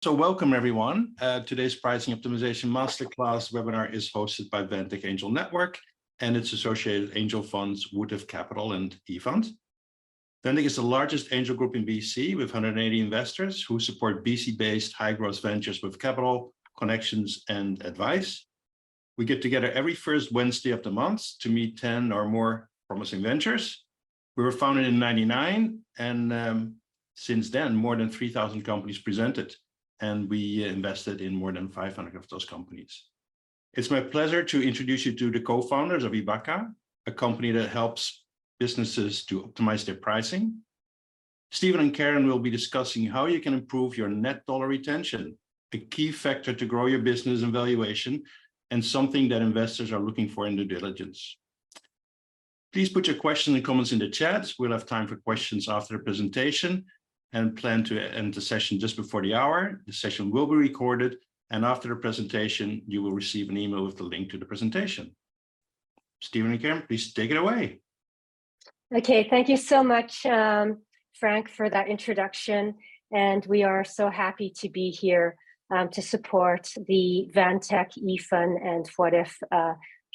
So welcome everyone. Today's pricing optimization masterclass webinar is hosted by VANTEC Angel Network and its associated angel funds, VANTEC Capital and eFund. VANTEC is the largest angel group in BC with 180 investors who support BC-based high-growth ventures with capital, connections, and advice. We get together every first Wednesday of the month to meet 10 or more promising ventures. We were founded in '99, and since then, more than 3,000 companies presented, and we invested in more than 500 of those companies. It's my pleasure to introduce you to the co-founders of Ibbaka, a company that helps businesses to optimize their pricing. Stephen and Karen will be discussing how you can improve your net dollar retention, a key factor to grow your business and valuation, and something that investors are looking for in due diligence. Please put your questions and comments in the chat. We'll have time for questions after the presentation and plan to end the session just before the hour. The session will be recorded, and after the presentation, you will receive an email with the link to the presentation. Stephen and Karen, please take it away. Okay, thank you so much, Frank, for that introduction. And we are so happy to be here to support the VANTEC, eFund, and What If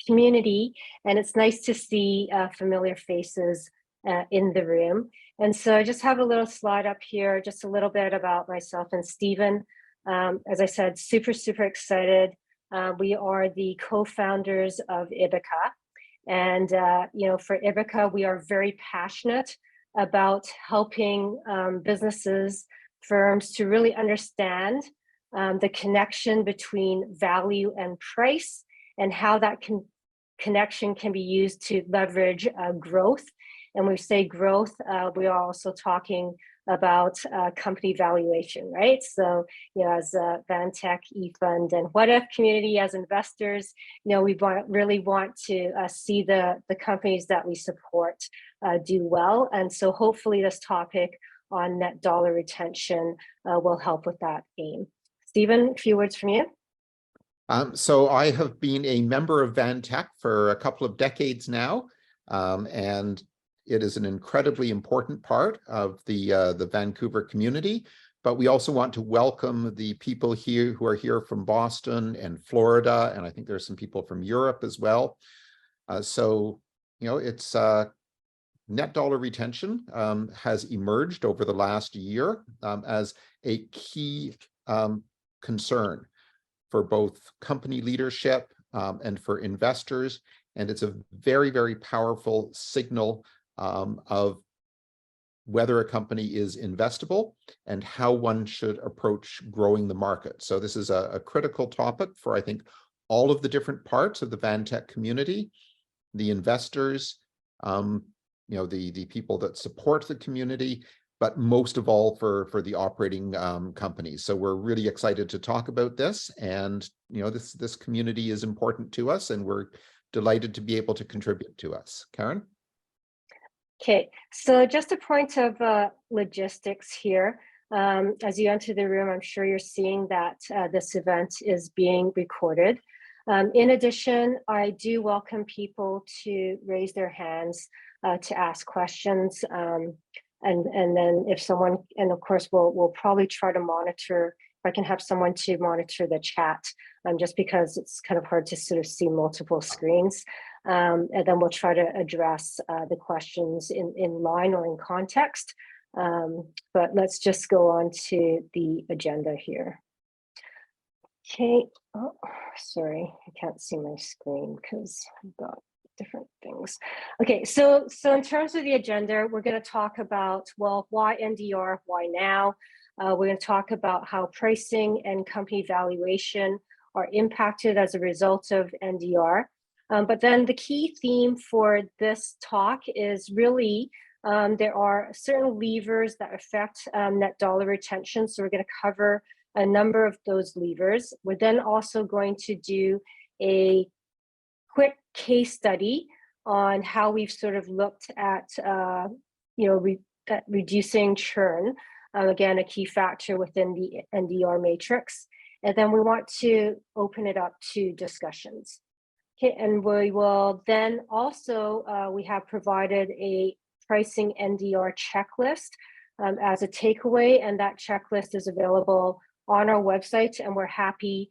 community. And it's nice to see familiar faces in the room. And so I just have a little slide up here, just a little bit about myself and Stephen. As I said, super excited. We are the co-founders of Ibbaka. And, for Ibbaka, we are very passionate about helping businesses, firms to really understand the connection between value and price and how that connection can be used to leverage growth. And when we say growth, we are also talking about company valuation, right? So, as VANTEC, eFund, and What If community, as investors, we really want to see the companies that we support do well. And so hopefully this topic on net dollar retention will help with that aim. Stephen, a few words from you. So I have been a member of VANTEC for a couple of decades now, and it is an incredibly important part of the Vancouver community, but we also want to welcome the people here who are here from Boston and Florida, and I think there's some people from Europe as well. It's net dollar retention has emerged over the last year as a key concern for both company leadership and for investors, and it's a very powerful signal of whether a company is investable and how one should approach growing the market. So this is a critical topic for, I think, all of the different parts of the VANTEC community, the investors, the people that support the community, but most of all for the operating companies. So we're really excited to talk about this, and this community is important to us, and we're delighted to be able to contribute to us. Karen? Okay, so just a point of logistics here. As you enter the room, I'm sure you're seeing that this event is being recorded. In addition, I do welcome people to raise their hands to ask questions. And then if someone, and of course, we'll probably try to monitor, if I can have someone to monitor the chat, just because it's kind of hard to sort of see multiple screens. And then we'll try to address the questions in line or in context. But let's just go on to the agenda here. Okay, oh, sorry, I can't see my screen because I've got different things. Okay, so in terms of the agenda, we're going to talk about, well, why NDR, why now? We're going to talk about how pricing and company valuation are impacted as a result of NDR. But then the key theme for this talk is really there are certain levers that affect net dollar retention. So we're going to cover a number of those levers. We're then also going to do a quick case study on how we've sort of looked at, at reducing churn. Again, a key factor within the NDR matrix. And then we want to open it up to discussions. Okay, and we will then also, we have provided a pricing NDR checklist as a takeaway, and that checklist is available on our website, and we're happy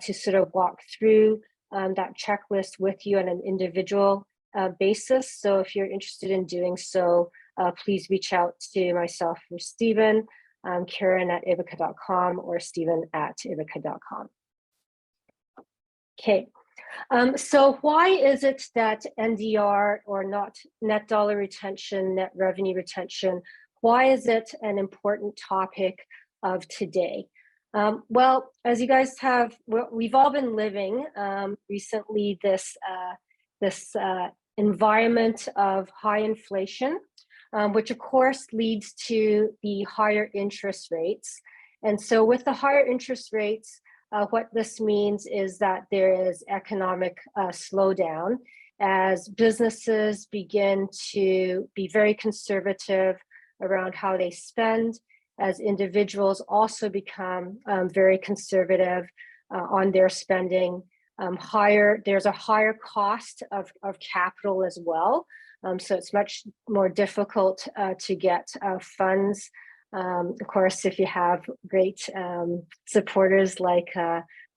to sort of walk through that checklist with you on an individual basis. So if you're interested in doing so, please reach out to myself or Stephen, Karen at Ibbaka.com or Stephen at Ibbaka.com. Okay, so why is it that NDR, or not net dollar retention, net revenue retention, why is it an important topic of today? Well, as you guys have, we've all been living recently this environment of high inflation, which of course leads to the higher interest rates. And so with the higher interest rates, what this means is that there is economic slowdown as businesses begin to be very conservative around how they spend, as individuals also become very conservative on their spending. There's a higher cost of capital as well. So it's much more difficult to get funds. Of course, if you have great supporters like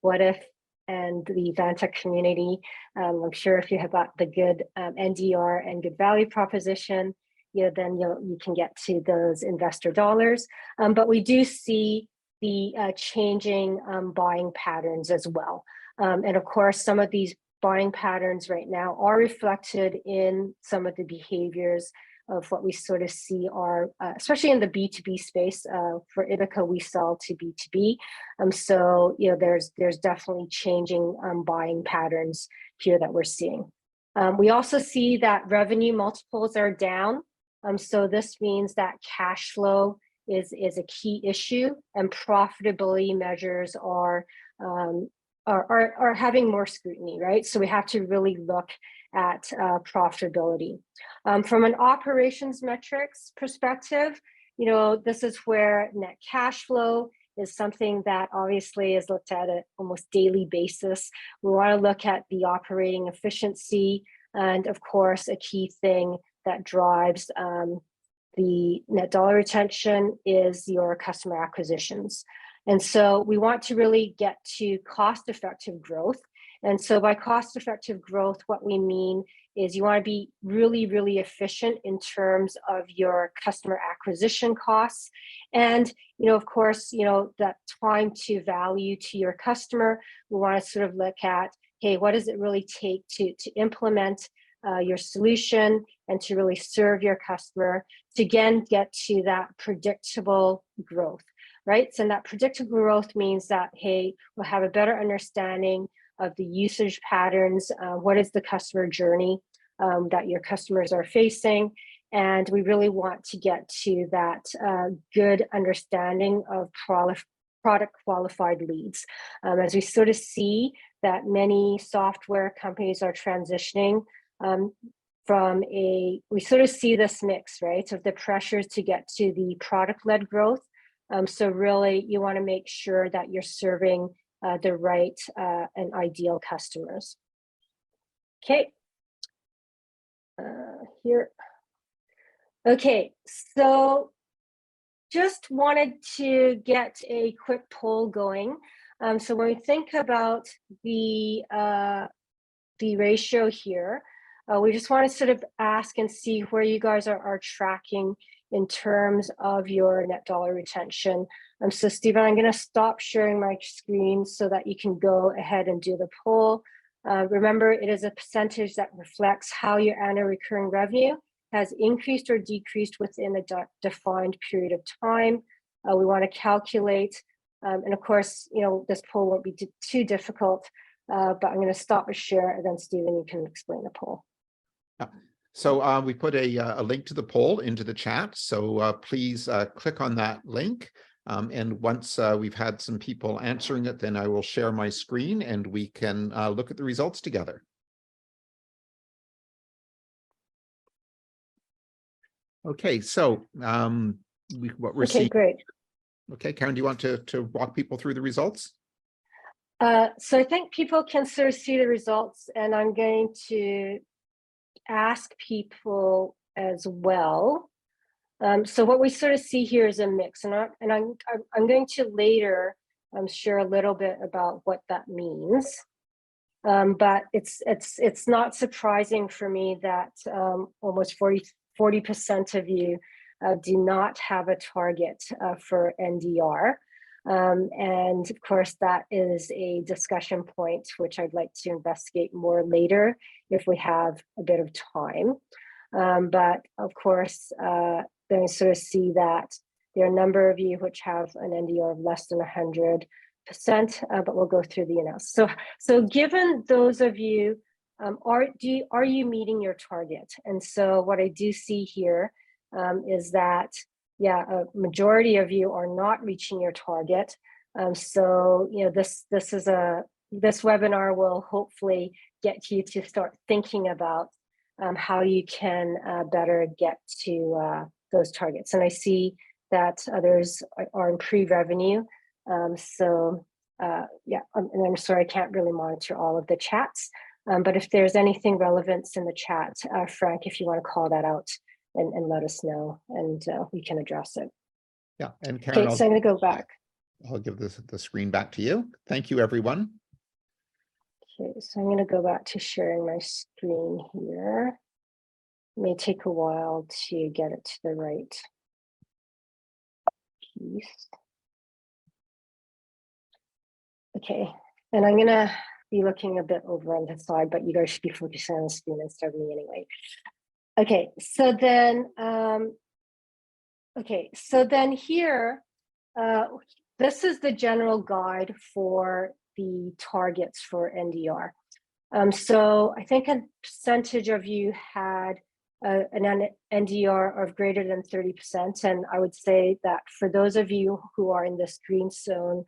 What If and the VANTEC community, I'm sure if you have got the good NDR and good value proposition, then you can get to those investor dollars. But we do see the changing buying patterns as well. And of course, some of these buying patterns right now are reflected in some of the behaviors of what we sort of see are, especially in the B2B space. For Ibbaka, we sell to B2B. So, there's definitely changing buying patterns here that we're seeing. We also see that revenue multiples are down. So this means that cash flow is a key issue, and profitability measures are having more scrutiny, right? So we have to really look at profitability. From an operations metrics perspective, this is where net cash flow is something that obviously is looked at an almost daily basis. We want to look at the operating efficiency, and of course, a key thing that drives the net dollar retention is your customer acquisitions. And so we want to really get to cost-effective growth. And so by cost-effective growth, what we mean is you want to be really, really efficient in terms of your customer acquisition costs. And, of course, that time to value to your customer, we want to sort of look at, hey, what does it really take to implement your solution and to really serve your customer to, again, get to that predictable growth, right? So that predictable growth means that, hey, we'll have a better understanding of the usage patterns, what is the customer journey that your customers are facing, and we really want to get to that good understanding of product qualified leads. As we sort of see that many software companies are transitioning we sort of see this mix, right, of the pressures to get to the product-led growth. So really, you want to make sure that you're serving the right and ideal customers. Okay. Here. Okay, so just wanted to get a quick poll going. So when we think about the ratio here, we just want to sort of ask and see where you guys are tracking in terms of your net dollar retention. So Stephen, I'm going to stop sharing my screen so that you can go ahead and do the poll. Remember, it is a percentage that reflects how your annual recurring revenue has increased or decreased within a defined period of time. We want to calculate, and of course, this poll won't be too difficult, but I'm going to stop and share, and then Stephen, you can explain the poll. So we put a link to the poll into the chat. So please click on that link. And once we've had some people answering it, then I will share my screen and we can look at the results together. Okay, so what we're seeing. Great. Okay, Karen, do you want to walk people through the results? So I think people can sort of see the results, and I'm going to ask people as well. So what we sort of see here is a mix, and I'm going to later I'm sure, a little bit about what that means. But it's not surprising for me that almost 40% of you do not have a target for NDR. And of course, that is a discussion point, which I'd like to investigate more later if we have a bit of time. But of course, then sort of see that there are a number of you which have an NDR of less than 100%, but we'll go through the analysis. So given those of you, are you meeting your target? And so what I do see here is that, yeah, a majority of you are not reaching your target. So, you know, this webinar will hopefully get you to start thinking about how you can better get to those targets. And I see that others are in pre-revenue. So yeah, and I'm sorry, I can't really monitor all of the chats, but if there's anything relevant in the chat, Frank, if you want to call that out and let us know, and we can address it. Yeah, and Karen, okay, so I'm going to go back. I'll give the screen back to you. Thank you, everyone. Okay, so I'm going to go back to sharing my screen here. It may take a while to get it to the right piece. Okay, and I'm going to be looking a bit over on the side, but you guys should be focusing on the screen instead of me anyway. Okay, so then here, this is the general guide for the targets for NDR. So I think a percentage of you had an NDR of greater than 30%. And I would say that for those of you who are in this green zone,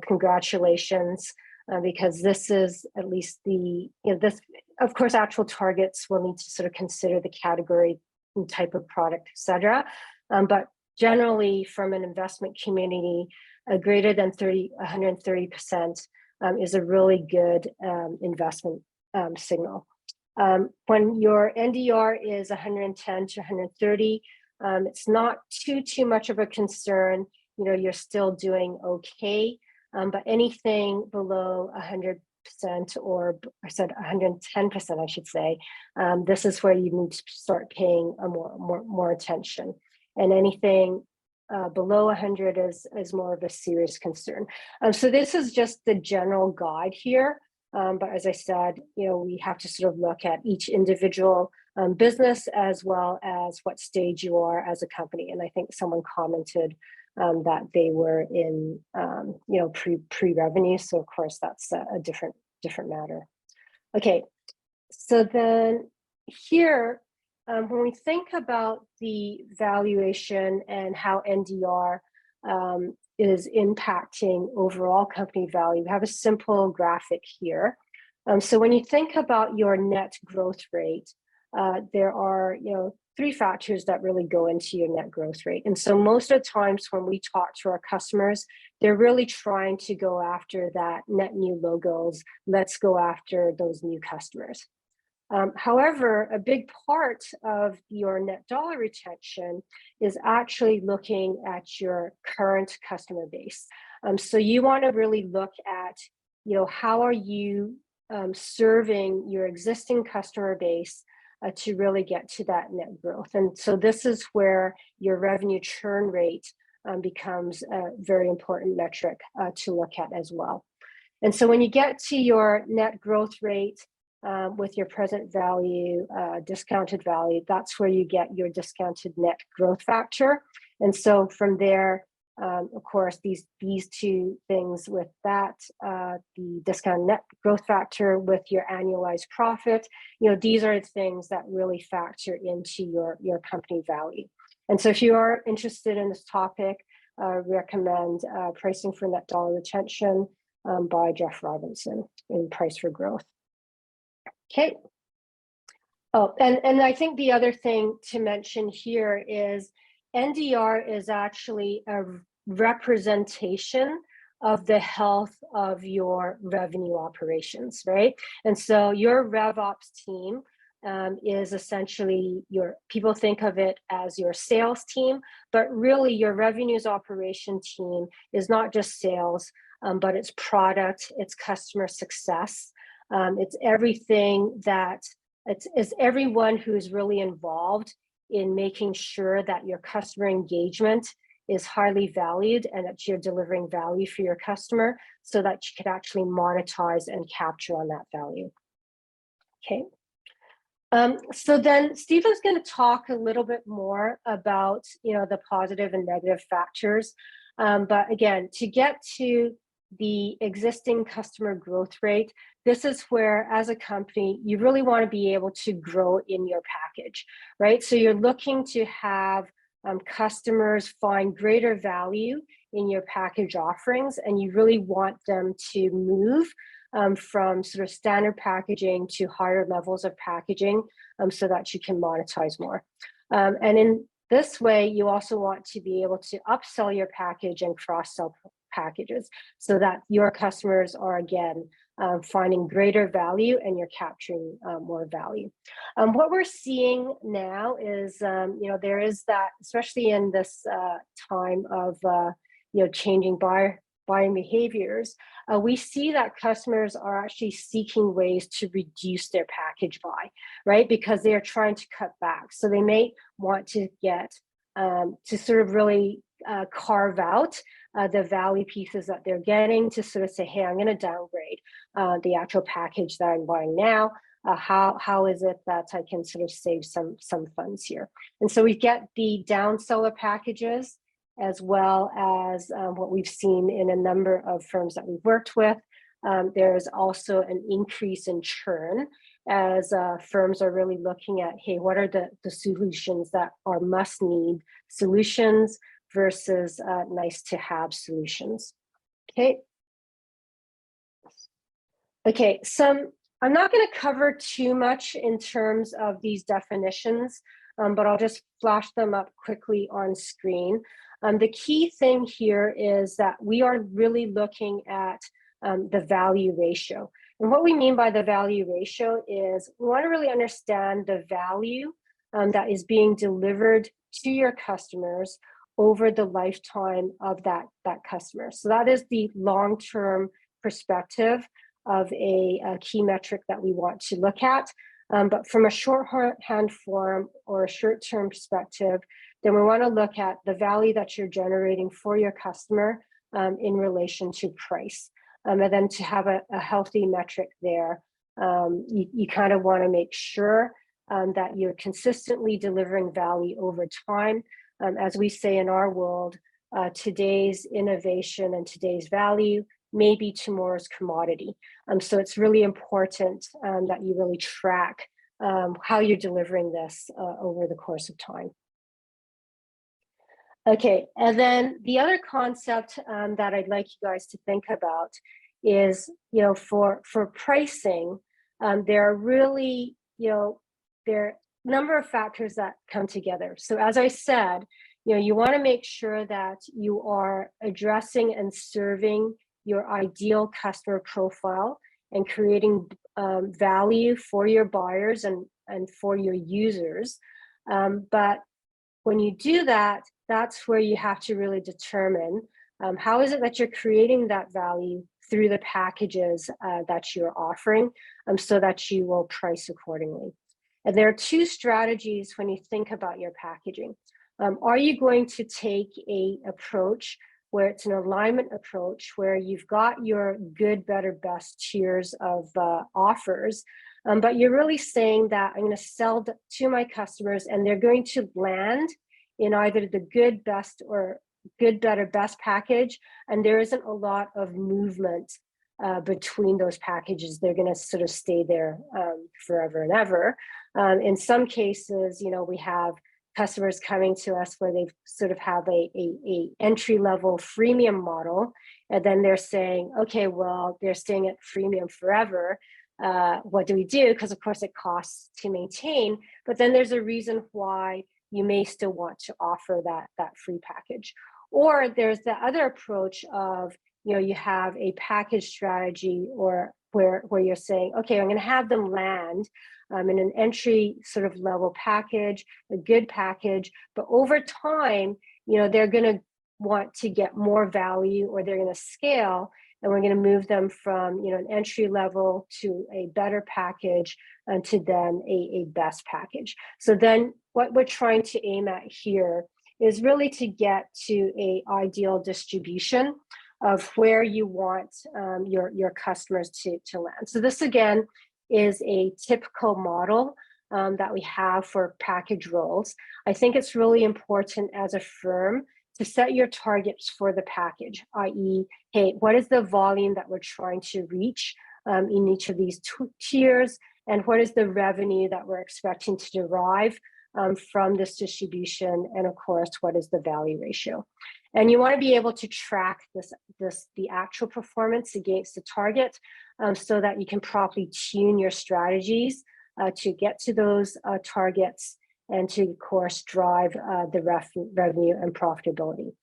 congratulations, because this is at least the, this, of course, actual targets will need to sort of consider the category and type of product, et cetera. But generally from an investment community, greater than 130% is a really good investment signal. When your NDR is 110 to 130, it's not too much of a concern. You're still doing okay, but anything below 100%, or I said 110%, I should say, this is where you need to start paying more attention. And anything below 100 is more of a serious concern. So this is just the general guide here. But as I said, we have to sort of look at each individual business as well as what stage you are as a company. And I think someone commented that they were in, pre-revenue. So of course that's a different matter. Okay, so then here, when we think about the valuation and how NDR is impacting overall company value, we have a simple graphic here. So when you think about your net growth rate, there are three factors that really go into your net growth rate. And so most of the times when we talk to our customers, they're really trying to go after that net new logos. Let's go after those new customers. However, a big part of your net dollar retention is actually looking at your current customer base. So you want to really look at, how are you serving your existing customer base to really get to that net growth. And so this is where your revenue churn rate becomes a very important metric to look at as well. And so when you get to your net growth rate, with your present value, discounted value, that's where you get your discounted net growth factor. And so from there, of course, these two things with that, the discounted net growth factor with your annualized profit, these are the things that really factor into your company value. And so if you are interested in this topic, recommend Pricing for Net Dollar Retention by Jeff Robinson in Price for Growth. Okay. Oh, and I think the other thing to mention here is NDR is actually a representation of the health of your revenue operations, right? And so your RevOps team is essentially people think of it as your sales team, but really your revenues operation team is not just sales. but it's product, it's customer success, it's everything that it's everyone who's really involved in making sure that your customer engagement is highly valued and that you're delivering value for your customer so that you can actually monetize and capture on that value. Okay. So then Stephen's going to talk a little bit more about, the positive and negative factors. But again, to get to the existing customer growth rate, this is where, as a company, you really want to be able to grow in your package, right? So you're looking to have customers find greater value in your package offerings, and you really want them to move from sort of standard packaging to higher levels of packaging so that you can monetize more. And in this way, you also want to be able to upsell your package and cross-sell packages so that your customers are, again, finding greater value and you're capturing more value. What we're seeing now is, there is that, especially in this time of, changing buying behaviors, we see that customers are actually seeking ways to reduce their package buy, right? Because they are trying to cut back. So they may want to get to sort of really carve out the value pieces that they're getting to sort of say, hey, I'm going to downgrade the actual package that I'm buying now. How is it that I can sort of save some funds here? And so we get the downseller packages, as well as what we've seen in a number of firms that we've worked with. There's also an increase in churn as firms are really looking at, hey, what are the solutions that are must-need solutions versus nice-to-have solutions. Okay. Okay, so I'm not going to cover too much in terms of these definitions, but I'll just flash them up quickly on screen. The key thing here is that we are really looking at the value ratio. And what we mean by the value ratio is we want to really understand the value that is being delivered to your customers over the lifetime of that customer. So that is the long-term perspective of a key metric that we want to look at. But from a shorthand form or a short-term perspective, then we want to look at the value that you're generating for your customer in relation to price. And then to have a healthy metric there, you kind of want to make sure that you're consistently delivering value over time. As we say in our world, today's innovation and today's value may be tomorrow's commodity. So it's really important that you really track how you're delivering this over the course of time. Okay, and then the other concept that I'd like you guys to think about is, for pricing, there are really, there are a number of factors that come together. So as I said, you want to make sure that you are addressing and serving your ideal customer profile and creating value for your buyers and for your users. But when you do that, that's where you have to really determine how is it that you're creating that value through the packages that you're offering so that you will price accordingly. And there are two strategies when you think about your packaging. Are you going to take an approach where it's an alignment approach where you've got your good, better, best tiers of offers, but you're really saying that I'm going to sell to my customers and they're going to land in either the good, best, or good, better, best package, and there isn't a lot of movement between those packages. They're going to sort of stay there forever and ever. In some cases, we have customers coming to us where they sort of have a entry-level freemium model, and then they're saying, okay, well, they're staying at freemium forever. What do we do? Because of course it costs to maintain, but then there's a reason why you may still want to offer that free package. Or there's the other approach of, you have a package strategy or where you're saying, okay, I'm going to have them land in an entry sort of level package, a good package, but over time, they're going to want to get more value or they're going to scale. and we're going to move them from, you know, an entry level to a better package and to then a best package. So then what we're trying to aim at here is really to get to a ideal distribution of where you want your customers to land. So this again is a typical model that we have for package roles. I think it's really important as a firm to set your targets for the package, i.e., hey, what is the volume that we're trying to reach in each of these tiers, and what is the revenue that we're expecting to derive from this distribution, and of course, what is the value ratio? And you want to be able to track the actual performance against the target so that you can properly tune your strategies to get to those targets and to, of course, drive the revenue and profitability.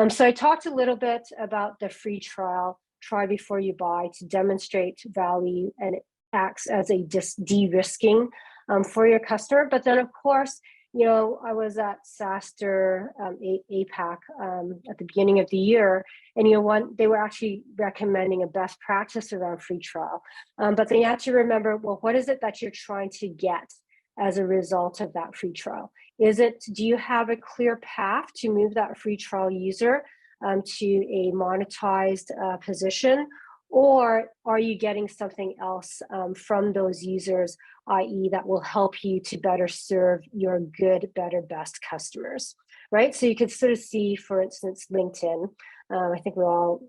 So I talked a little bit about the free trial, try before you buy, to demonstrate value, and it acts as a de-risking for your customer. But then, of course, you know, I was at SaaStr APAC at the beginning of the year, and you know, they were actually recommending a best practice around free trial. But then you have to remember, well, what is it that you're trying to get as a result of that free trial? Do you have a clear path to move that free trial user to a monetized position? Or are you getting something else from those users, i.e. that will help you to better serve your good, better, best customers, right? So you could sort of see, for instance, LinkedIn. I think we all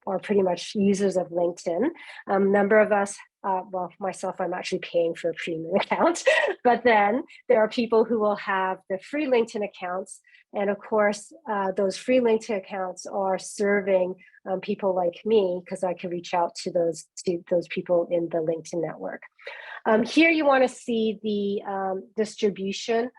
are pretty much users of LinkedIn. Number of us, well, myself, I'm actually paying for a premium account, but then there are people who will have the free LinkedIn accounts. And of course, those free LinkedIn accounts are serving people like me, because I can reach out to those people in the LinkedIn network. Here you want to see the distribution,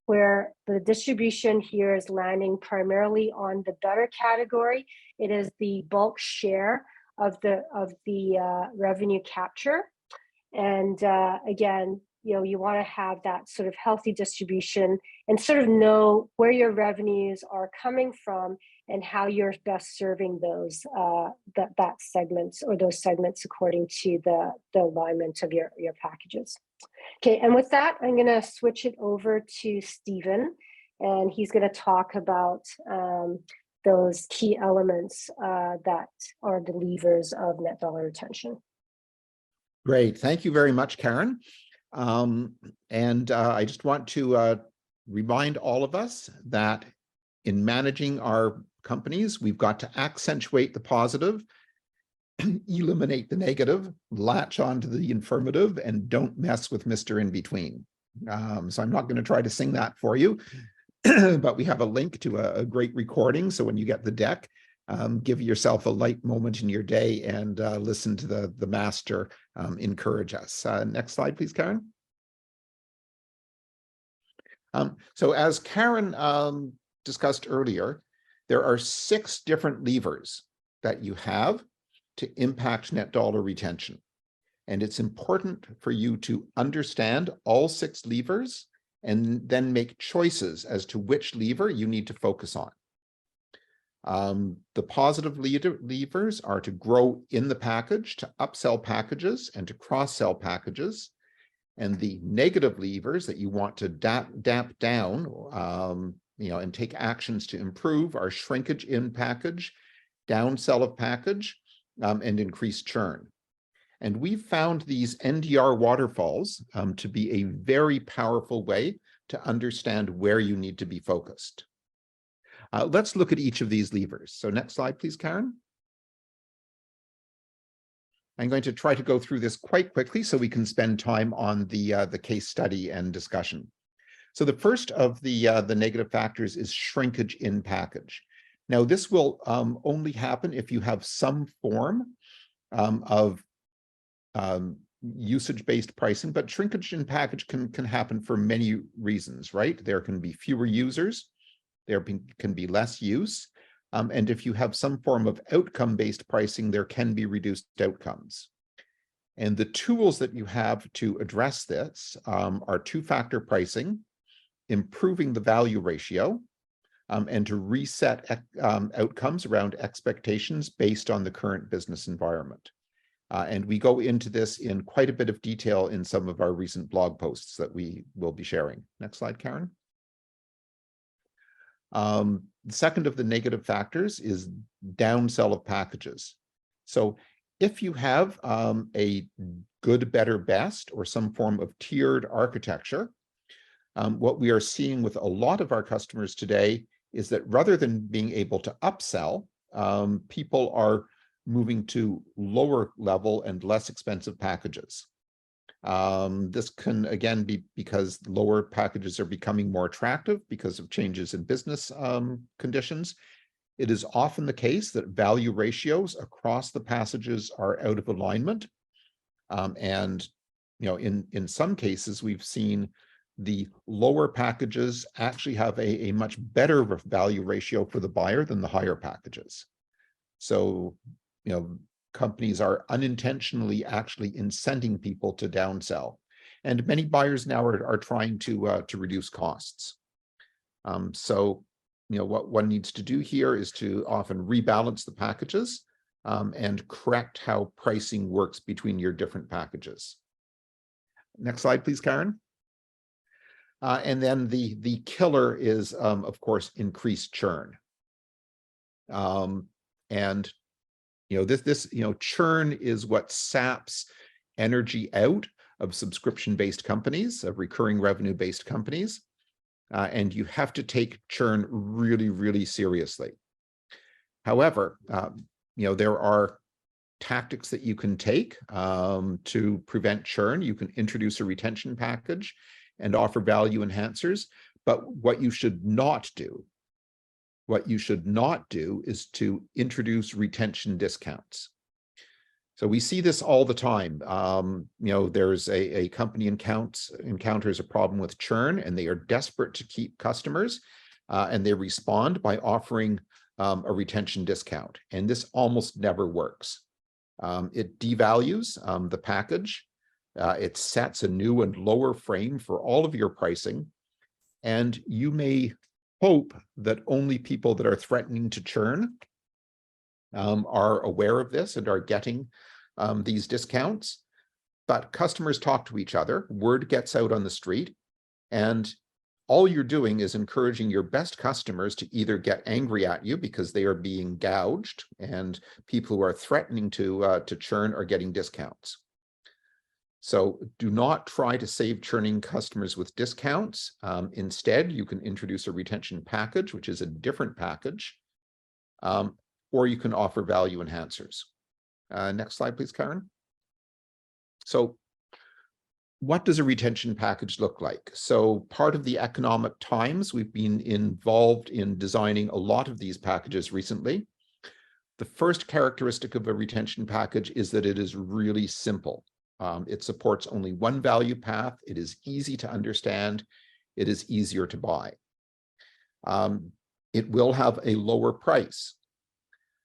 where the distribution here is landing primarily on the better category. It is the bulk share of the revenue capture. And again, you know, you want to have that sort of healthy distribution and sort of know where your revenues are coming from and how you're best serving those that segments, or those segments, according to the alignment of your packages. Okay, and with that, I'm going to switch it over to Stephen, and he's going to talk about those key elements that are the levers of net dollar retention. Great. Thank you very much, Karen. I just want to remind all of us that in managing our companies, we've got to accentuate the positive, eliminate the negative, latch on to the affirmative, and don't mess with Mr. In Between. So I'm not going to try to sing that for you, but we have a link to a great recording. So when you get the deck, give yourself a light moment in your day and listen to the master encourage us. Next slide, please, Karen. So as Karen discussed earlier, there are 6 different levers that you have to impact net dollar retention. And it's important for you to understand all 6 levers and then make choices as to which lever you need to focus on. The positive levers are to grow in the package, to upsell packages, and to cross-sell packages. And the negative levers that you want to damp down, and take actions to improve are shrinkage in package, downsell of package, and increased churn. And we've found these NDR waterfalls to be a very powerful way to understand where you need to be focused. Let's look at each of these levers. So next slide, please, Karen. I'm going to try to go through this quite quickly so we can spend time on the case study and discussion. So the first of the negative factors is shrinkage in package. Now, this will only happen if you have some form of usage-based pricing, but shrinkage in package can happen for many reasons, right? There can be fewer users, there can be less use, and if you have some form of outcome-based pricing, there can be reduced outcomes. And the tools that you have to address this are 2-factor pricing, improving the value ratio, and to reset outcomes around expectations based on the current business environment. And we go into this in quite a bit of detail in some of our recent blog posts that we will be sharing. Next slide, Karen. The second of the negative factors is downsell of packages. So if you have a good, better, best, or some form of tiered architecture, what we are seeing with a lot of our customers today is that rather than being able to upsell, people are moving to lower level and less expensive packages. This can again be because lower packages are becoming more attractive because of changes in business conditions. It is often the case that value ratios across the packages are out of alignment. And in some cases, we've seen the lower packages actually have a much better value ratio for the buyer than the higher packages. So, companies are unintentionally actually incenting people to downsell. And many buyers now are trying to reduce costs. So, what one needs to do here is to often rebalance the packages and correct how pricing works between your different packages. Next slide, please, Karen. And then the killer is, of course, increased churn. And churn is what saps energy out of subscription-based companies, of recurring revenue-based companies. And you have to take churn really, really seriously. However, there are tactics that you can take to prevent churn. You can introduce a retention package and offer value enhancers. But what you should not do is to introduce retention discounts. So we see this all the time. There's a company encounters a problem with churn, and they are desperate to keep customers, and they respond by offering a retention discount. And this almost never works. It devalues the package. It sets a new and lower frame for all of your pricing. And you may hope that only people that are threatening to churn are aware of this and are getting these discounts. But customers talk to each other, word gets out on the street, and all you're doing is encouraging your best customers to either get angry at you because they are being gouged, and people who are threatening to churn are getting discounts. So do not try to save churning customers with discounts. Instead, you can introduce a retention package, which is a different package, or you can offer value enhancers. Next slide, please, Karen. So what does a retention package look like? So part of the economic times, we've been involved in designing a lot of these packages recently. The first characteristic of a retention package is that it is really simple. It supports only one value path. It is easy to understand. It is easier to buy. It will have a lower price,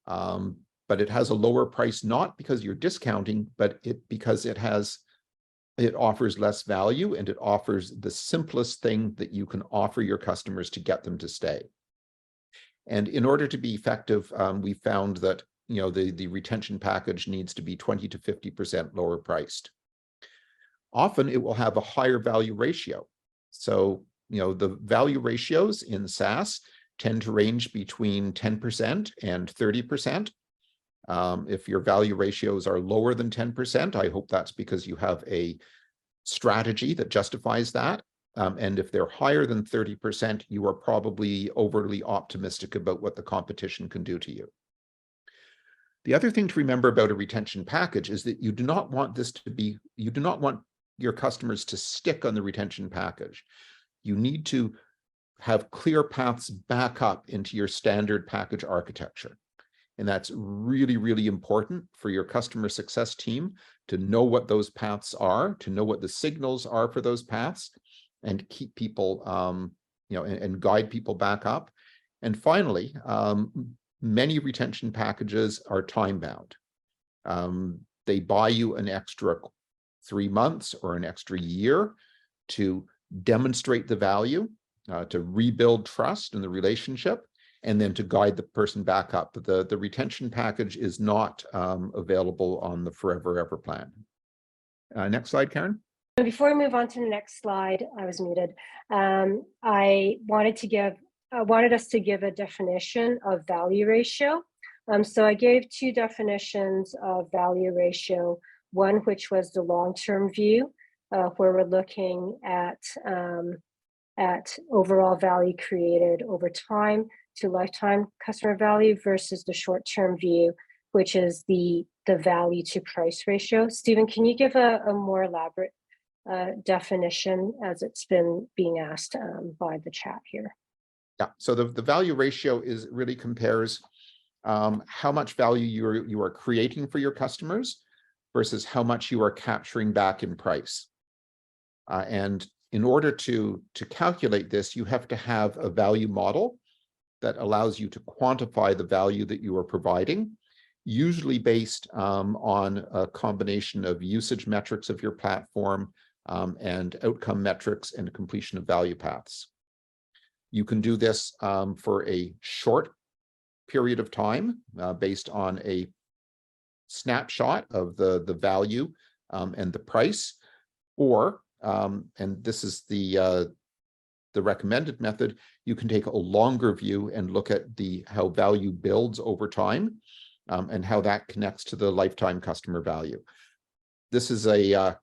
but it has a lower price not because you're discounting, but because it offers less value, and it offers the simplest thing that you can offer your customers to get them to stay. And in order to be effective, we found that the retention package needs to be 20 to 50% lower priced. Often it will have a higher value ratio. So, the value ratios in SaaS tend to range between 10% and 30%. If your value ratios are lower than 10%, I hope that's because you have a strategy that justifies that. And if they're higher than 30%, you are probably overly optimistic about what the competition can do to you. The other thing to remember about a retention package is that you do not want your customers to stick on the retention package. You need to have clear paths back up into your standard package architecture. And that's really, really important for your customer success team to know what those paths are, to know what the signals are for those paths, and keep people, and guide people back up. And finally, many retention packages are time-bound. They buy you an extra 3 months or an extra year to demonstrate the value. to rebuild trust in the relationship, and then to guide the person back up. The retention package is not available on the Forever Ever plan. Next slide, Karen. Before we move on to the next slide, I was muted. I wanted us to give a definition of value ratio. So I gave two definitions of value ratio, one which was the long-term view, where we're looking at overall value created over time to lifetime customer value, versus the short-term view, which is the value to price ratio. Stephen, can you give a more elaborate definition as it's been being asked by the chat here? Yeah, so the value ratio really compares how much value you are creating for your customers versus how much you are capturing back in price. And in order to calculate this, you have to have a value model that allows you to quantify the value that you are providing, usually based on a combination of usage metrics of your platform and outcome metrics and completion of value paths. You can do this for a short period of time based on a snapshot of the value and the price, or and this is the recommended method, you can take a longer view and look at how value builds over time and how that connects to the lifetime customer value. This is a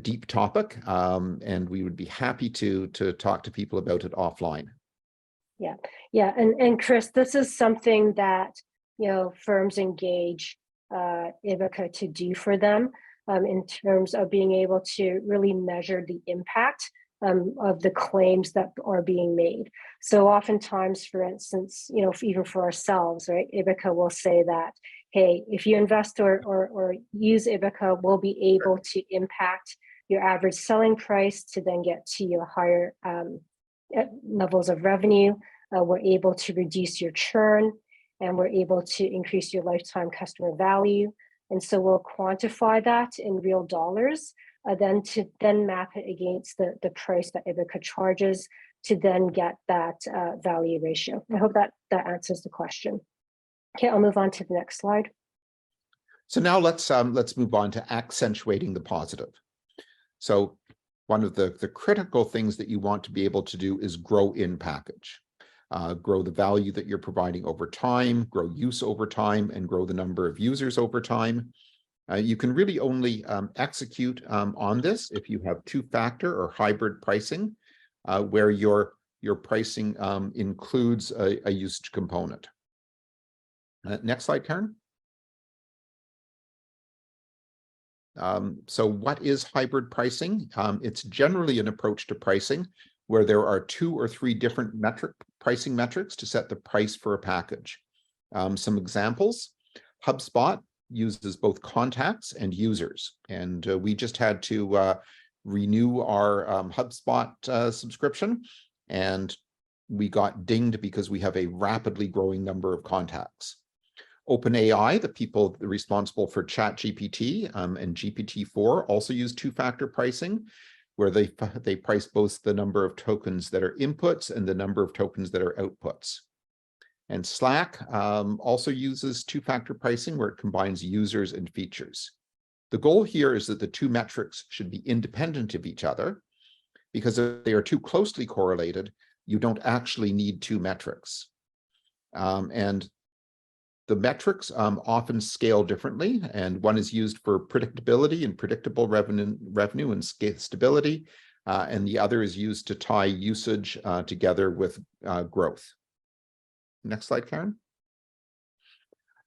deep topic, and we would be happy to talk to people about it offline. Yeah, and Chris, this is something that firms engage Ibbaka to do for them in terms of being able to really measure the impact of the claims that are being made. So oftentimes, for instance, even for ourselves, right, Ibbaka will say that, hey, if you invest or use Ibbaka, we'll be able to impact your average selling price to then get to your higher levels of revenue. We're able to reduce your churn, and we're able to increase your lifetime customer value. And so we'll quantify that in real dollars, then map it against the price that Ibbaka charges to then get that value ratio. I hope that answers the question. Okay, I'll move on to the next slide. So now let's move on to accentuating the positive. So one of the critical things that you want to be able to do is grow in package. Grow the value that you're providing over time, grow use over time, and grow the number of users over time. You can really only execute on this if you have two-factor or hybrid pricing, where your pricing includes a usage component. Next slide, Karen. So what is hybrid pricing? It's generally an approach to pricing where there are 2 or 3 different pricing metrics to set the price for a package. Some examples: HubSpot uses both contacts and users, and we just had to renew our HubSpot subscription, and we got dinged because we have a rapidly growing number of contacts. OpenAI, the people responsible for ChatGPT and GPT-4, also use two-factor pricing, where they price both the number of tokens that are inputs and the number of tokens that are outputs. And Slack also uses two-factor pricing, where it combines users and features. The goal here is that the two metrics should be independent of each other, because if they are too closely correlated, you don't actually need two metrics. And the metrics often scale differently, and one is used for predictability and predictable revenue and stability, and the other is used to tie usage together with growth. Next slide, Karen.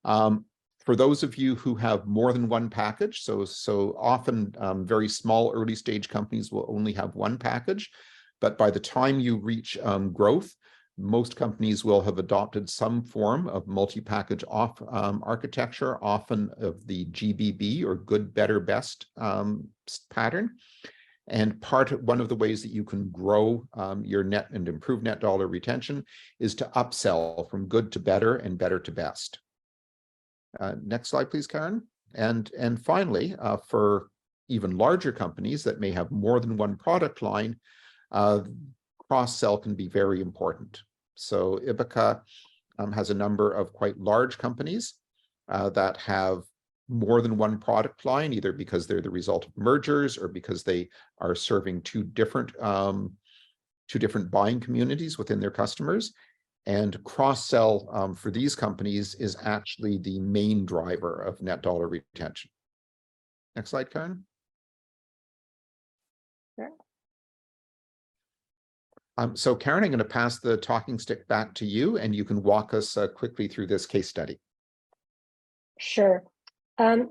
For those of you who have more than one package, so often very small early stage companies will only have one package, but by the time you reach growth, most companies will have adopted some form of multi-package architecture, often of the GBB or good, better, best pattern. And one of the ways that you can grow your net and improve net dollar retention is to upsell from good to better and better to best. Next slide, please, Karen. And finally, for even larger companies that may have more than one product line, cross-sell can be very important. So Ibbaka has a number of quite large companies that have more than one product line, either because they're the result of mergers or because they are serving two different buying communities within their customers. And cross-sell for these companies is actually the main driver of net dollar retention. Next slide, Karen. Sure. So Karen, I'm going to pass the talking stick back to you, and you can walk us quickly through this case study. Sure.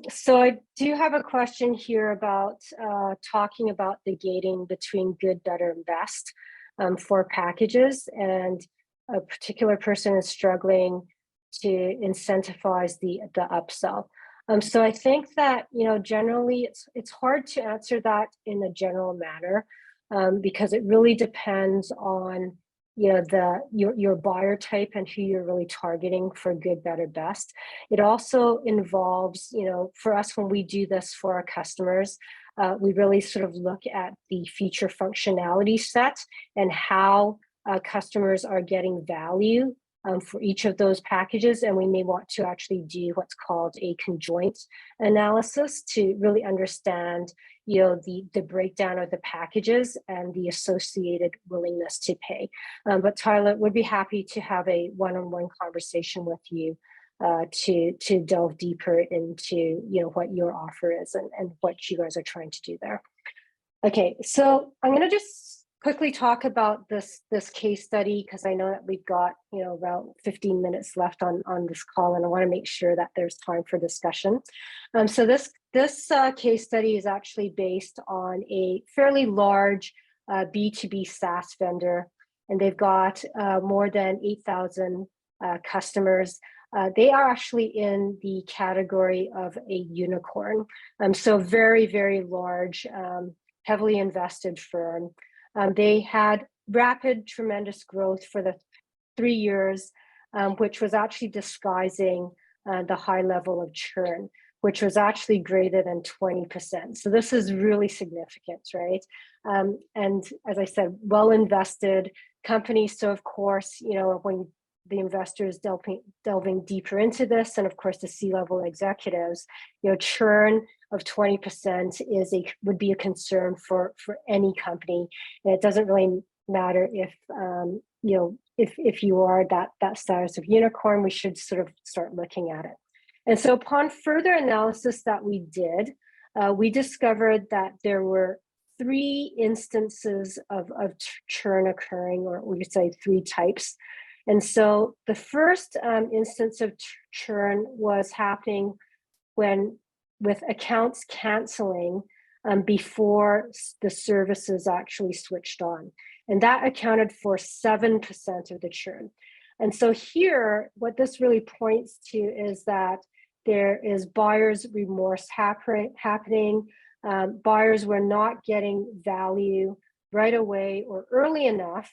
So I do have a question here about talking about the gating between good, better, and best for packages, and a particular person is struggling to incentivize the upsell. So I think that, you know, generally it's hard to answer that in a general manner because it really depends on, you know, your buyer type and who you're really targeting for good, better, best. It also involves, you know, for us when we do this for our customers, we really sort of look at the feature functionality set and how customers are getting value for each of those packages, and we may want to actually do what's called a conjoint analysis to really understand, you know, the breakdown of the packages and the associated willingness to pay. But Tyler, would be happy to have a one-on-one conversation with you to delve deeper into, you know, what your offer is and what you guys are trying to do there. Okay, so I'm going to just quickly talk about this case study because I know that we've got, you know, about 15 minutes left on this call, and I want to make sure that there's time for discussion. So this case study is actually based on a fairly large B2B SaaS vendor, and they've got more than 8,000 customers. They are actually in the category of a unicorn, so very, very large, heavily invested firm. They had rapid, tremendous growth for the 3 years, which was actually disguising the high level of churn, which was actually greater than 20%. So this is really significant, right? And as I said, well invested companies. So of course, you know, when the investors delving deeper into this, and of course the C-level executives, you know, churn of 20% would be a concern for any company. And it doesn't really matter if you know, if you are that status of unicorn, we should sort of start looking at it. And so upon further analysis that we did, we discovered that there were 3 instances of churn occurring, or we could say 3 types. And so the first instance of churn was happening with accounts canceling before the services actually switched on. And that accounted for 7% of the churn. And so here, what this really points to is that there is buyer's remorse happening. Buyers were not getting value right away or early enough.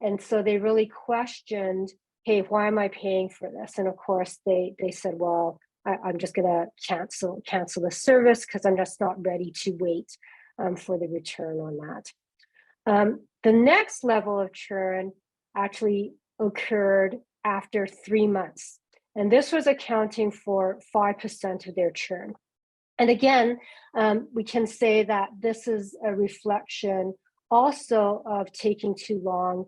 And so they really questioned, hey, why am I paying for this? And of course, they said, well, I'm just going to cancel the service because I'm just not ready to wait for the return on that. The next level of churn actually occurred after 3 months. And this was accounting for 5% of their churn. And again, we can say that this is a reflection also of taking too long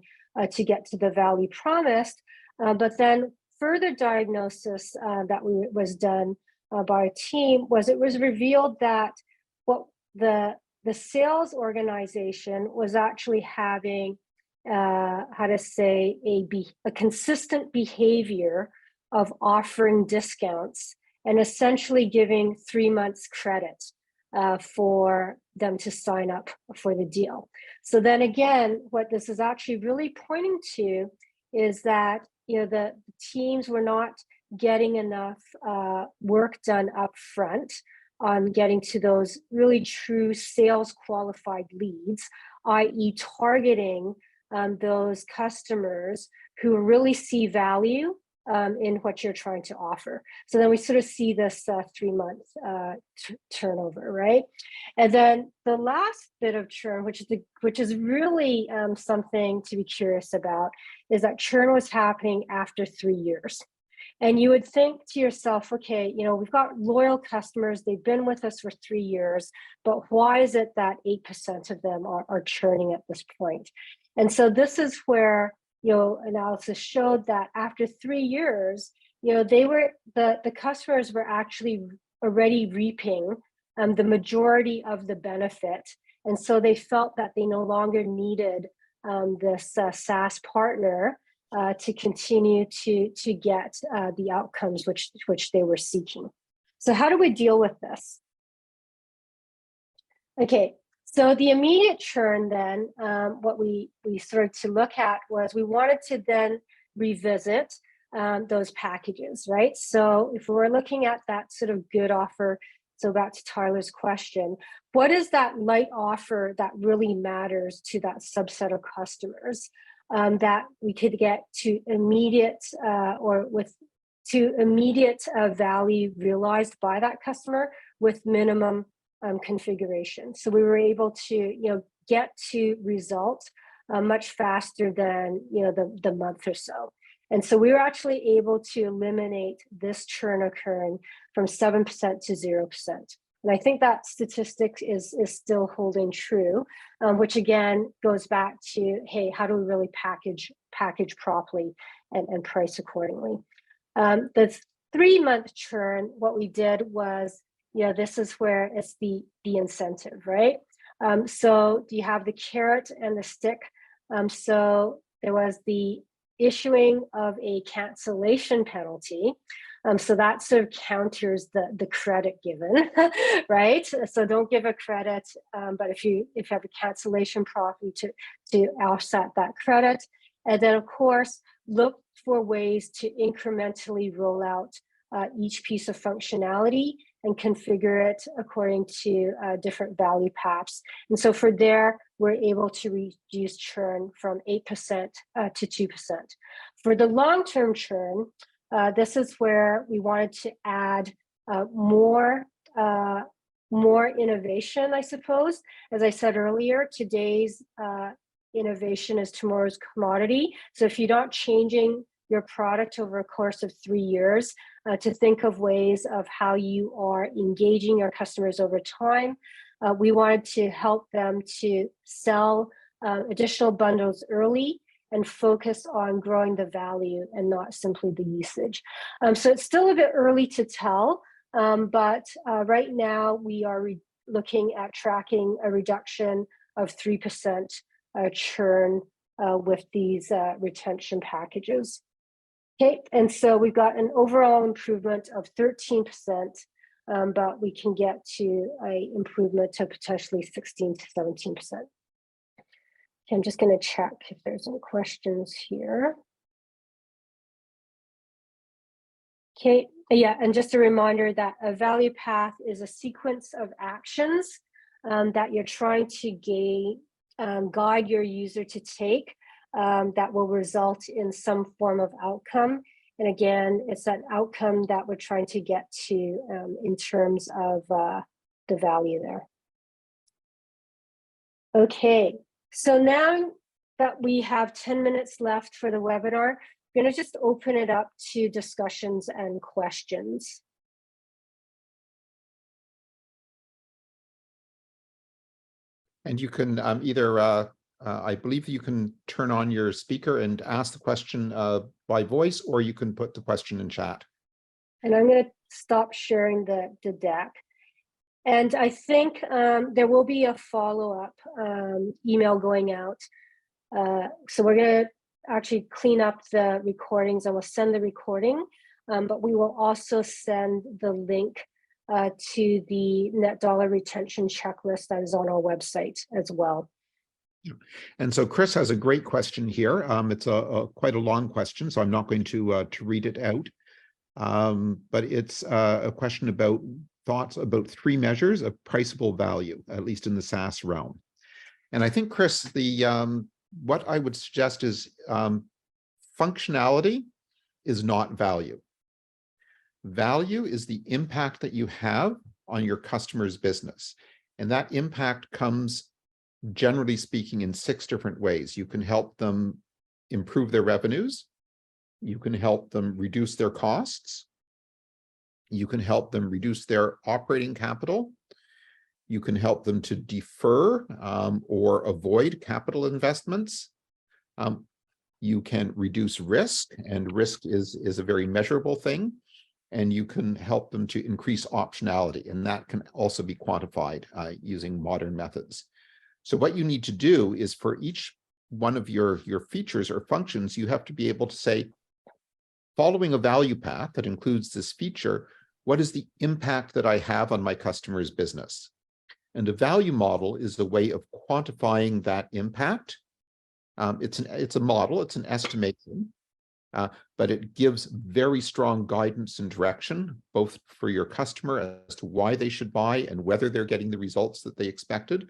to get to the value promised. But then further diagnosis that was done by our team was it was revealed that what the sales organization was actually having, how to say, a consistent behavior of offering discounts and essentially giving 3 months credit for them to sign up for the deal. So then again, what this is actually really pointing to is that, you know, the teams were not getting enough work done up front on getting to those really true sales qualified leads, i.e. targeting those customers who really see value in what you're trying to offer. So then we sort of see this 3-month turnover, right? And then the last bit of churn, which is really something to be curious about, is that churn was happening after 3 years. And you would think to yourself, okay, you know, we've got loyal customers, they've been with us for 3 years, but why is it that 8% of them are churning at this point? And so this is where, you know, analysis showed that after 3 years, you know, the customers were actually already reaping the majority of the benefit. And so they felt that they no longer needed this SaaS partner to continue to get the outcomes which they were seeking. So how do we deal with this? Okay, so the immediate churn then, what we started to look at was we wanted to then revisit those packages, right? So if we're looking at that sort of good offer, so back to Tyler's question, what is that light offer that really matters to that subset of customers that we could get to immediate value realized by that customer with minimum configuration. So we were able to, you know, get to results much faster than, you know, the month or so. And so we were actually able to eliminate this churn occurring from 7% to 0%. And I think that statistic is still holding true, which again goes back to, hey, how do we really package properly and price accordingly? The 3-month churn, what we did was, you know, this is where it's the incentive, right? So you have the carrot and the stick. So there was the issuing of a cancellation penalty. So that sort of counters the credit given, right? So don't give a credit, but if you have a cancellation property to offset that credit, and then of course look for ways to incrementally roll out each piece of functionality and configure it according to different value paths. And so for there, we're able to reduce churn from 8% to 2%. For the long-term churn, this is where we wanted to add more innovation, I suppose. As I said earlier, today's innovation is tomorrow's commodity. So if you're not changing your product over a course of 3 years, to think of ways of how you are engaging your customers over time. We wanted to help them to sell additional bundles early and focus on growing the value and not simply the usage. So it's still a bit early to tell, but right now we are looking at tracking a reduction of 3% churn with these retention packages. Okay, and so we've got an overall improvement of 13%, but we can get to an improvement to potentially 16 to 17%. Okay, I'm just going to check if there's any questions here. Okay, yeah, and just a reminder that a value path is a sequence of actions that you're trying to guide your user to take that will result in some form of outcome. And again, it's that outcome that we're trying to get to in terms of the value there. Okay, so now that we have 10 minutes left for the webinar, I'm going to just open it up to discussions and questions. And you can either I believe you can turn on your speaker and ask the question by voice, or you can put the question in chat. And I'm going to stop sharing the deck. And I think there will be a follow-up email going out. So we're going to actually clean up the recordings and we'll send the recording, but we will also send the link to the net dollar retention checklist that is on our website as well. And so Chris has a great question here. It's quite a long question, so I'm not going to read it out. But it's a question about thoughts about 3 measures of priceable value, at least in the SaaS realm. And I think, Chris, what I would suggest is functionality is not value. Value is the impact that you have on your customer's business. And that impact comes, generally speaking, in 6 different ways. You can help them improve their revenues. You can help them reduce their costs. You can help them reduce their operating capital. You can help them to defer or avoid capital investments. You can reduce risk, and risk is a very measurable thing. And you can help them to increase optionality, and that can also be quantified using modern methods. So what you need to do is, for each one of your features or functions, you have to be able to say, following a value path that includes this feature, what is the impact that I have on my customer's business? And a value model is the way of quantifying that impact. It's a model, it's an estimation, but it gives very strong guidance and direction, both for your customer as to why they should buy and whether they're getting the results that they expected,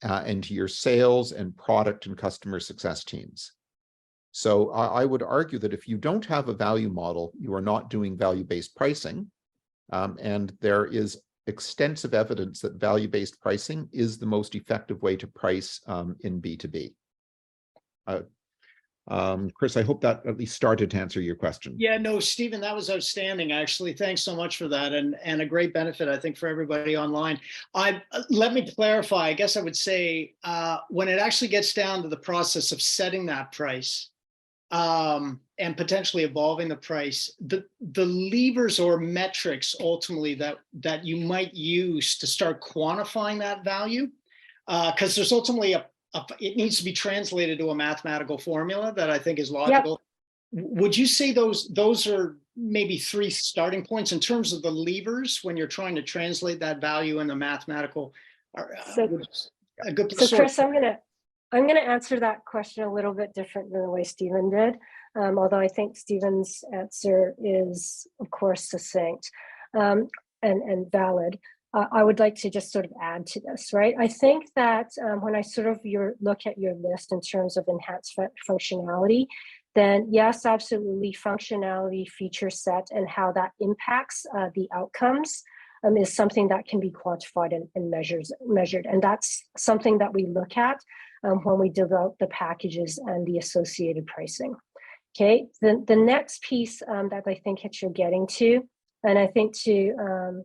and to your sales and product and customer success teams. So I would argue that if you don't have a value model, you are not doing value-based pricing. And there is extensive evidence that value-based pricing is the most effective way to price in B2B. Chris, I hope that at least started to answer your question. Yeah, no, Stephen, that was outstanding, actually. Thanks so much for that, and a great benefit, I think, for everybody online. Let me clarify. I guess I would say when it actually gets down to the process of setting that price and potentially evolving the price, the levers or metrics ultimately that you might use to start quantifying that value, because there's ultimately it needs to be translated to a mathematical formula that I think is logical. Yep. Would you say those are maybe 3 starting points in terms of the levers when you're trying to translate that value in the mathematical? So Chris, I'm gonna answer that question a little bit different than the way Stephen did, although I think Stephen's answer is, of course, succinct and valid. I would like to just sort of add to this, right? I think that when I sort of look at your list in terms of enhanced functionality, then yes, absolutely, functionality, feature set, and how that impacts the outcomes is something that can be quantified and measured. And that's something that we look at when we develop the packages and the associated pricing. Okay, the next piece that I think that you're getting to, and I think to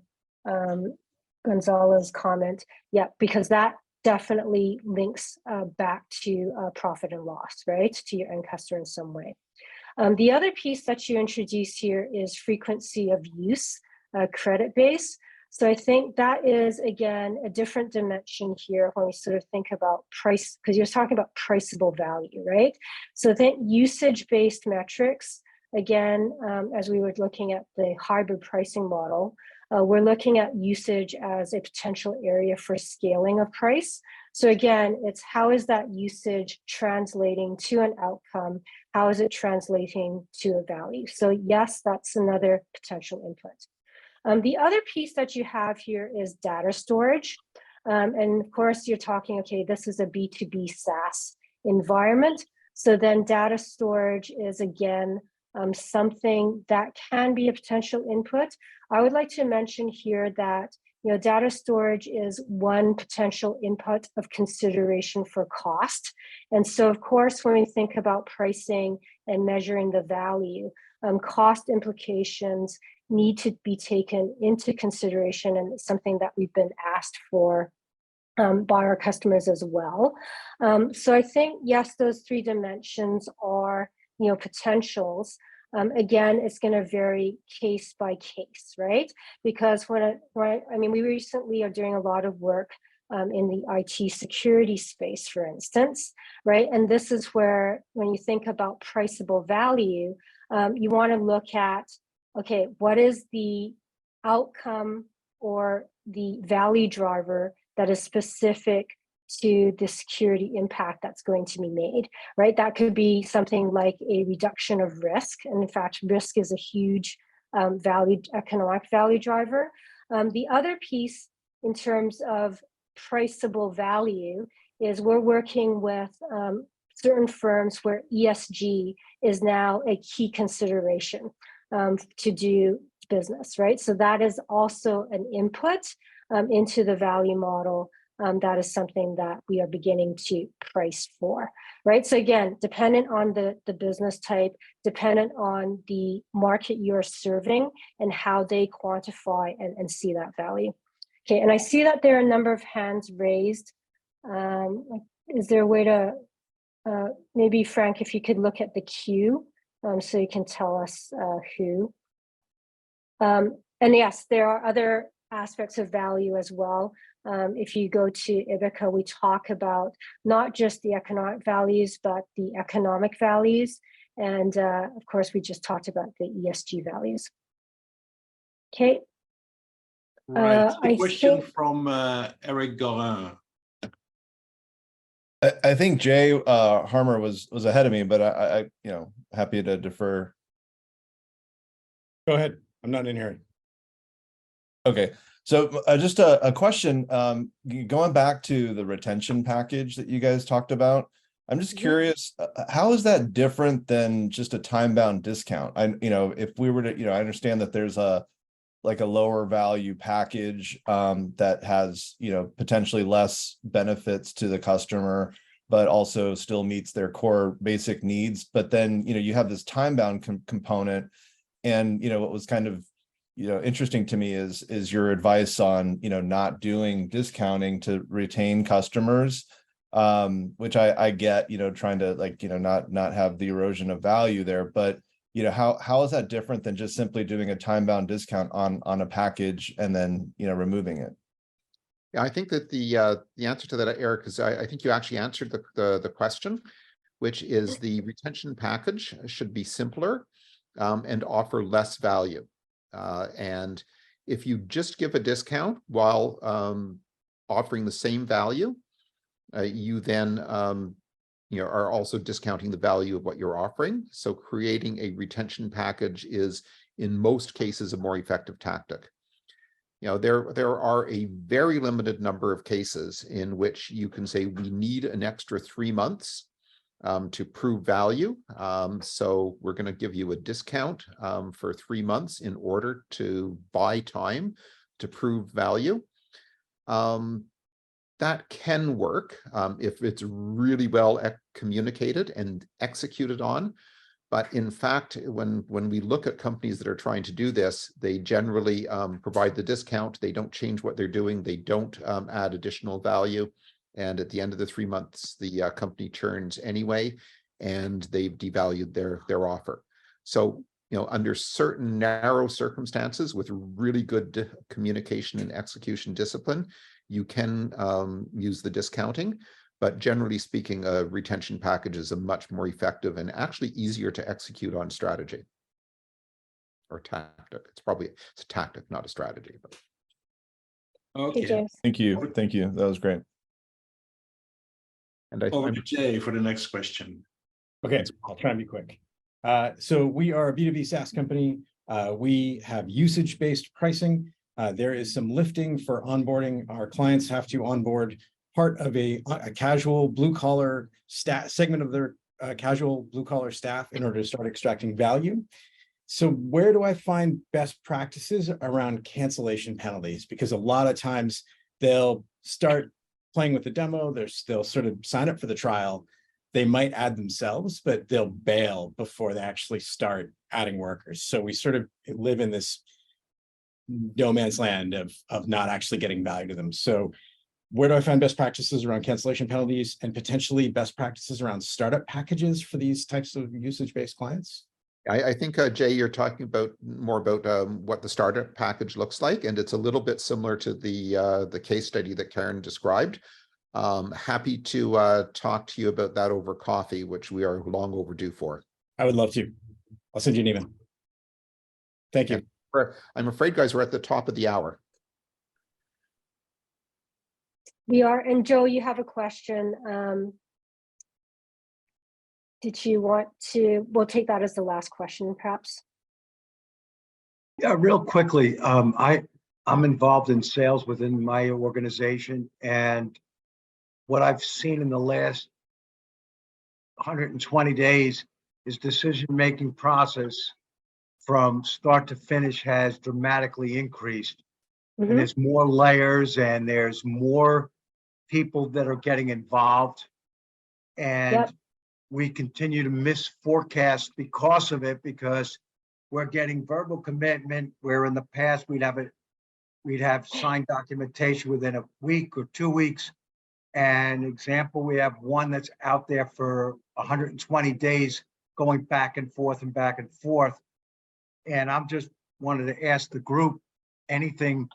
Gonzalo's comment, yeah, because that definitely links back to profit and loss, right, to your end customer in some way. The other piece that you introduced here is frequency of use, credit base. So I think that is, again, a different dimension here when we sort of think about price, because you're talking about priceable value, right? So I think usage-based metrics, again, as we were looking at the hybrid pricing model, we're looking at usage as a potential area for scaling of price. So again, it's how is that usage translating to an outcome? How is it translating to a value? So yes, that's another potential input. The other piece that you have here is data storage. And of course, you're talking, okay, this is a B2B SaaS environment. So then data storage is, again, something that can be a potential input. I would like to mention here that data storage is one potential input of consideration for cost. And so, of course, when we think about pricing and measuring the value, cost implications need to be taken into consideration, and it's something that we've been asked for by our customers as well. So I think, yes, those 3 dimensions are potentials. Again, it's going to vary case by case, right? Because we recently are doing a lot of work in the IT security space, for instance, right? And this is where, when you think about priceable value, you want to look at, okay, what is the outcome or the value driver that is specific to the security impact that's going to be made, right? That could be something like a reduction of risk. And in fact, risk is a huge economic value driver. The other piece in terms of priceable value is we're working with certain firms where ESG is now a key consideration to do business, right? So that is also an input into the value model. That is something that we are beginning to price for, right? So again, dependent on the business type, dependent on the market you're serving and how they quantify and see that value. Okay, and I see that there are a number of hands raised. Is there a way to, maybe Frank, if you could look at the queue so you can tell us who. And yes, there are other aspects of value as well. If you go to Ibbaka, we talk about not just the economic values, but the economic values. And of course, we just talked about the ESG values. Okay. Right. A question think... from Eric Gorin. I think Jay Harmer was ahead of me, but I happy to defer. Go ahead. I'm not in here. Okay, so just a question. Going back to the retention package that you guys talked about, I'm just curious, how is that different than just a time-bound discount? If we were to, I understand that there's a lower value package that has, potentially less benefits to the customer, but also still meets their core basic needs. But then, you have this time-bound component, and what was kind of interesting to me is your advice on not doing discounting to retain customers, which I get, trying to not have the erosion of value there, but how is that different than just simply doing a time-bound discount on a package and then removing it? Yeah, I think that the answer to that, Eric, is I think you actually answered the question, which is the retention package should be simpler and offer less value. And if you just give a discount while offering the same value, you then are also discounting the value of what you're offering. So creating a retention package is, in most cases, a more effective tactic. There are a very limited number of cases in which you can say we need an extra 3 months to prove value. So we're going to give you a discount for 3 months in order to buy time to prove value. That can work if it's really well communicated and executed on. But in fact, when we look at companies that are trying to do this, they generally provide the discount. They don't change what they're doing. They don't add additional value. And at the end of the 3 months, the company churns anyway, and they've devalued their offer. So, under certain narrow circumstances with really good communication and execution discipline, you can use the discounting. But generally speaking, a retention package is a much more effective and actually easier to execute on strategy or tactic. It's a tactic, not a strategy. But... Okay. Thank you. Thank you. That was great. And Over to Jay for the next question. Okay, I'll try and be quick. So we are a B2B SaaS company. We have usage-based pricing. There is some lifting for onboarding. Our clients have to onboard part of a casual blue-collar segment of their casual blue-collar staff in order to start extracting value. So where do I find best practices around cancellation penalties? Because a lot of times they'll start playing with the demo, they'll sort of sign up for the trial. They might add themselves, but they'll bail before they actually start adding workers. So we sort of live in this no man's land of not actually getting value to them. So where do I find best practices around cancellation penalties and potentially best practices around startup packages for these types of usage-based clients? I think, Jay, you're talking more about what the startup package looks like, and it's a little bit similar to the case study that Karen described. Happy to talk to you about that over coffee, which we are long overdue for. I would love to. I'll send you an email. Thank you. I'm afraid, guys, we're at the top of the hour. We are, and Joe, you have a question. Did you want to, we'll take that as the last question, perhaps. Yeah, real quickly, I'm involved in sales within my organization, and what I've seen in the last 120 days, his decision-making process from start to finish has dramatically increased. And Mhm. there's more layers and there's more people that are getting involved. And Yep. we continue to miss forecasts because of it, because we're getting verbal commitment where in the past we'd have signed documentation within a week or 2 weeks. And example, we have one that's out there for 120 days going back and forth and back and forth. And I'm just wanted to ask the group, anything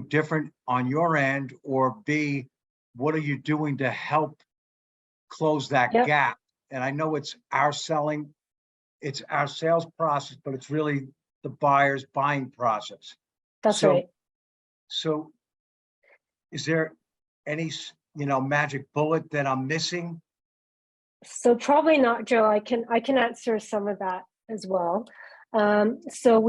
different on your end, or B, what are you doing to help close that Yep. gap? And I know it's our sales process, but it's really the buyer's buying process. That's So- right. So is there any, magic bullet that I'm missing? So probably not, Joe. I can answer some of that as well. So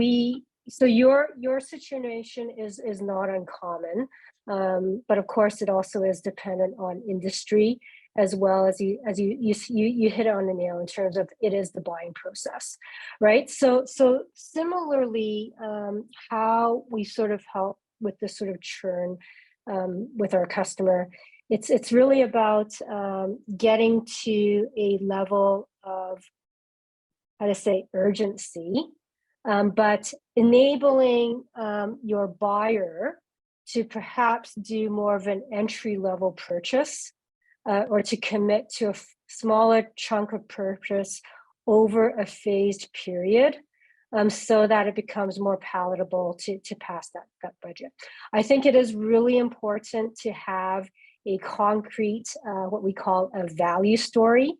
your situation is not uncommon, but of course it also is dependent on industry, as well as you hit on the nail in terms of it is the buying process, right? So similarly, how we sort of help with this sort of churn with our customer, it's really about getting to a level of, how to say, urgency, but enabling your buyer to perhaps do more of an entry level purchase, or to commit to a smaller chunk of purchase over a phased period, so that it becomes more palatable to pass that budget. I think it is really important to have a concrete, what we call a value story,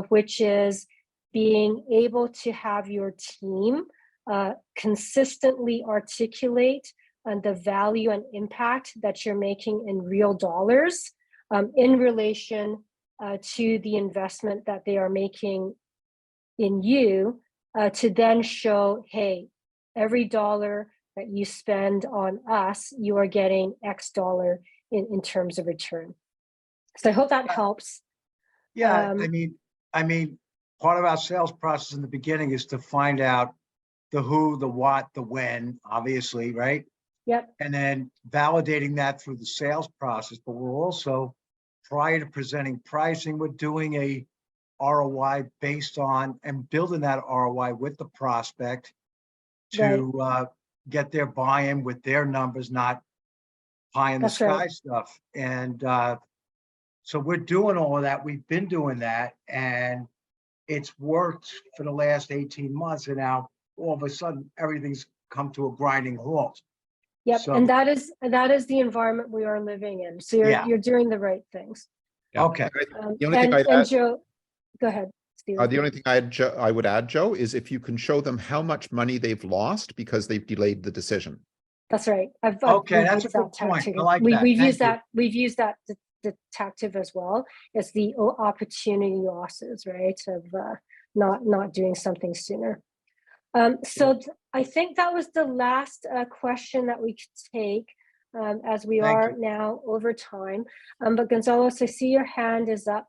which is being able to have your team consistently articulate the value and impact that you're making in real dollars in relation to the investment that they are making in you, to then show, hey, every dollar that you spend on us, you are getting X dollar in terms of return. So I hope that helps. Yeah, I mean, part of our sales process in the beginning is to find out the who, the what, the when, obviously, right? Yep. And then validating that through the sales process. But we're also, prior to presenting pricing, we're doing a ROI based on and building that ROI with the prospect to get their buy-in with their numbers, not pie in the sky stuff. And so we're doing all of that. We've been doing that, and it's worked for the last 18 months. And now all of a sudden everything's come to a grinding halt. Yep. So, and that is the environment we are living in. So you're doing the right things. Yeah. okay. The only thing I'd And add, Joe, go ahead, Stephen. the only thing I would add, Joe, is if you can show them how much money they've lost because they've delayed the decision. That's right. Okay, that's a good point. I like that. We've used that detective as well as the opportunity losses, right? Of not doing something sooner. So I think that was the last question that we could take, as we are now over time. But Gonzalez, I see your hand is up.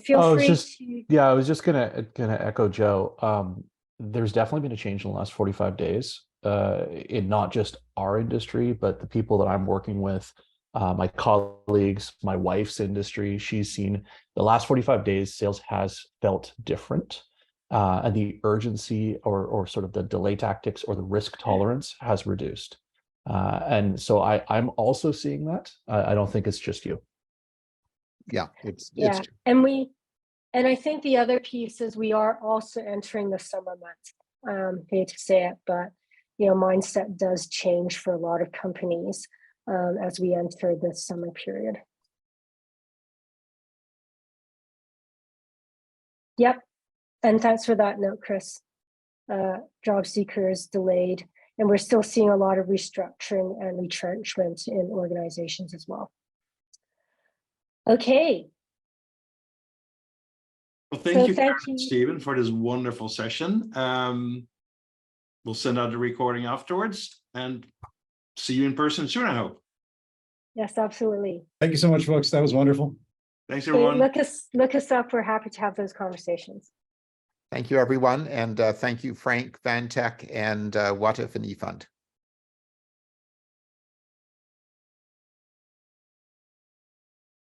Feel free to. Yeah, I was just gonna echo Joe. There's definitely been a change in the last 45 days in not just our industry, but the people that I'm working with, my colleagues, my wife's industry. She's seen the last 45 days, sales has felt different. And the urgency or sort of the delay tactics or the risk tolerance has reduced. And so I'm also seeing that. I don't think it's just you. Yeah, And I think the other piece is we are also entering the summer months. Hate to say it, but mindset does change for a lot of companies as we enter the summer period. Yep. And thanks for that note, Chris. Job seekers delayed, and we're still seeing a lot of restructuring and retrenchment in organizations as well. Okay. Well, thank you very much, Stephen, for this wonderful session. We'll send out the recording afterwards and see you in person soon, I hope. Yes, absolutely. Thank you so much, folks. That was wonderful. Thanks, Hey, everyone. look us up. We're happy to have those conversations. Thank you, everyone. And thank you, Frank, VANTEC, and What If and eFund.